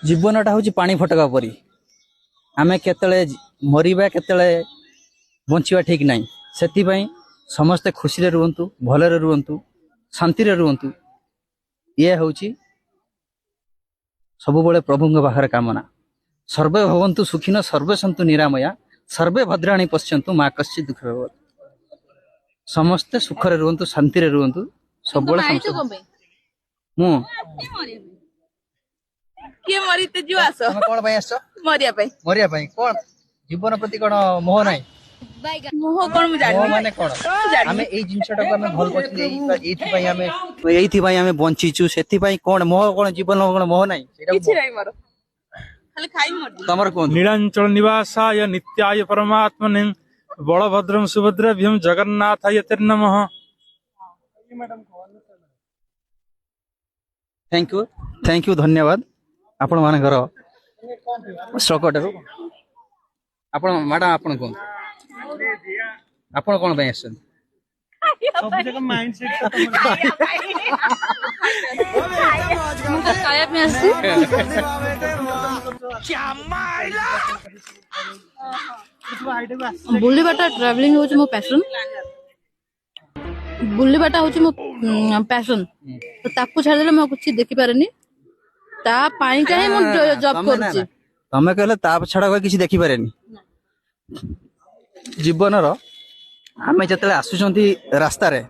जीवनटा हूँ पानी फटका परी आमे केतले मरिबा केतले बंचिबा ठीक नहीं से समस्ते खुशी रे रुहंतु भलरे रुहंतु शांति रे रुहंतु ये हूँ सबुबले प्रभुଙ୍କ पाखरे कामना सर्वे भवन्तु सुखिन सर्वे सन्तु निरामया सर्वे भद्राणि पश्यन्तु माँ कश्चित् दुःख भवत् समस्ते सुखरे रुहंतु शांति रे रुहंतु सबुबले मु किए मरिते जो आसो तमे कोन भाई आसो मरिया मरिया कोन जीवन प्रति कोन मोह नाही मोह कोन मु जानि मोह माने कोन हमें एई जिंसटा को हमें भल करछि एइथि भाई हमें बंचीचु सेथि भाई कोन मोह कोन जीवन कोन मोह नाही सेटा किछि नाही मरो खाली खाई मर तमर कोन नीलांचल निवासाय नित्याय परमात्मने बलभद्रं सुभद्राभ्यं जगन्नाथाय ते नमः। थैंक यू धन्यवाद आपण मानकर सकटरू आपण मैडम आपण कोन आपण कोन भाई आछन सब जगह माइंडसेट खाया में आसी बुलिबाटा ट्रैवलिंग होच मो पैशन बुलिबाटा होच मो पैशन तो ताकू छाड़ले मैं कुछ देखि पारेनी ता पाई का मु जॉब करछि तमे कहले ताप छाड़ा कोई किछि देखि पारेनी जीवन रो आमे जतले आसुछंती रास्ता रे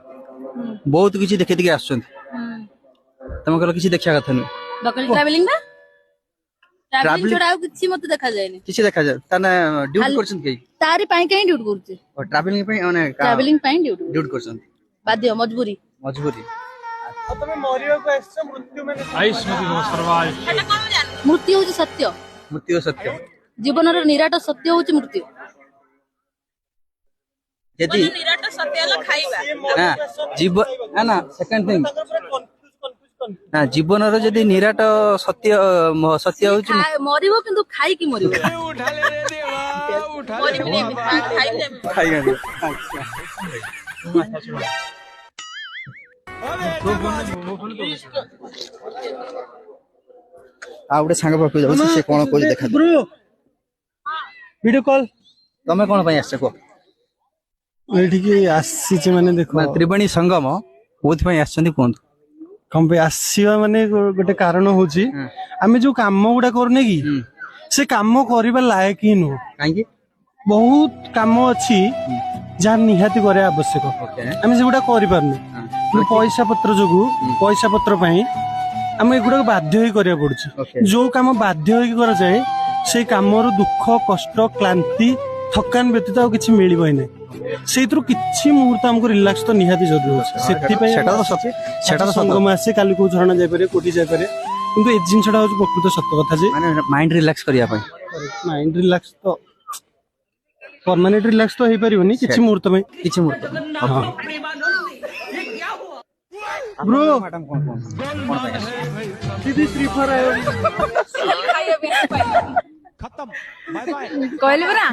बहुत किछि देखि देखि आसुछंती तमे कहले किछि देखिया कथा नै बकल ट्रैवलिंग ना ट्रैवलिंग छोड़ा किछि मते देखा जायनी किछि देखा जाय तने ड्यूटी करछन के तारी पाई काई ड्यूटी करछि और ट्रैवलिंग पे माने ट्रैवलिंग पाई ड्यूटी करछन बाध्य मजबूरी तमे मरियो को आइछ मृत्यु में आयुष्मती नमः सर्वाय मृत्यु होची सत्य मृत्यु सत्य जीवन रो निराट सत्य होची मृत्यु यदि निराट सत्य ला खाइबा हां जीवन ना सेकंड थिंग ना जीवन रो यदि निराट सत्य सत्य होची मरिबो किंतु खाई की मरिबो खाई आ गोटे सांग पाखु जाउ से कोन कोइ देखा ब्रो वीडियो कॉल तमे कोन पई आछे को एठी की आसी माने देखो त्रिवेणी संगम कोथि पई आछंती कोन कम पे आसीवा माने गोटे कारण होची आमे जो काम गुडा करने की से काम करबा लायक ही नो काहे की बहुत काम अछि जा निहाती करे आवश्यक आमे से गुडा करि पारने पैसा पत्र जोगु पैसा पत्र पई आमे गुडा बाध्य ही करिया पड़छ जो काम बाध्य ही करा जाए से काम रो दुख कष्ट क्लांति थकान व्यतीत आ किछि मिलिबो नै सेइतरु किछि मुहूर्त हमको रिलैक्स तो निहाती जरूरी होछ सेति पई सेटा तो संगम आसे काली को झरना जाय पारे कोठी जाय पारे किंतु ए जिंसटा होछ प्रकृत सत्य कथा जे माने माइंड रिलैक्स करिया पई माइंड रिलैक्स तो परमानेंट रिलैक्स तो हे परिबोनी किछि मुहूर्त में किछि मुहूर्त ब्रो मैडम कोन दीदी श्री फॉर आयो खत्म बाय बाय कहले बरा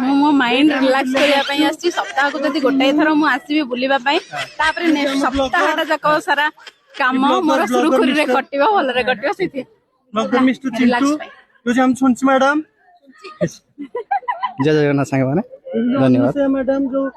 मो माइंड रिलैक्स करिया पई आसी सप्ताह को जदी गोटाई थरो मु आसीबे बुलिबा पई तापरे नेक्स्ट सप्ताहटा जाको सारा काम मोर सुरुखुरी रे कटिबा भल रे कटिबा सेति डॉक्टर मिस्टर चिंटू तुझे हम सुनछि मैडम जय जगन्नाथ सांग माने धन्यवाद मैडम जो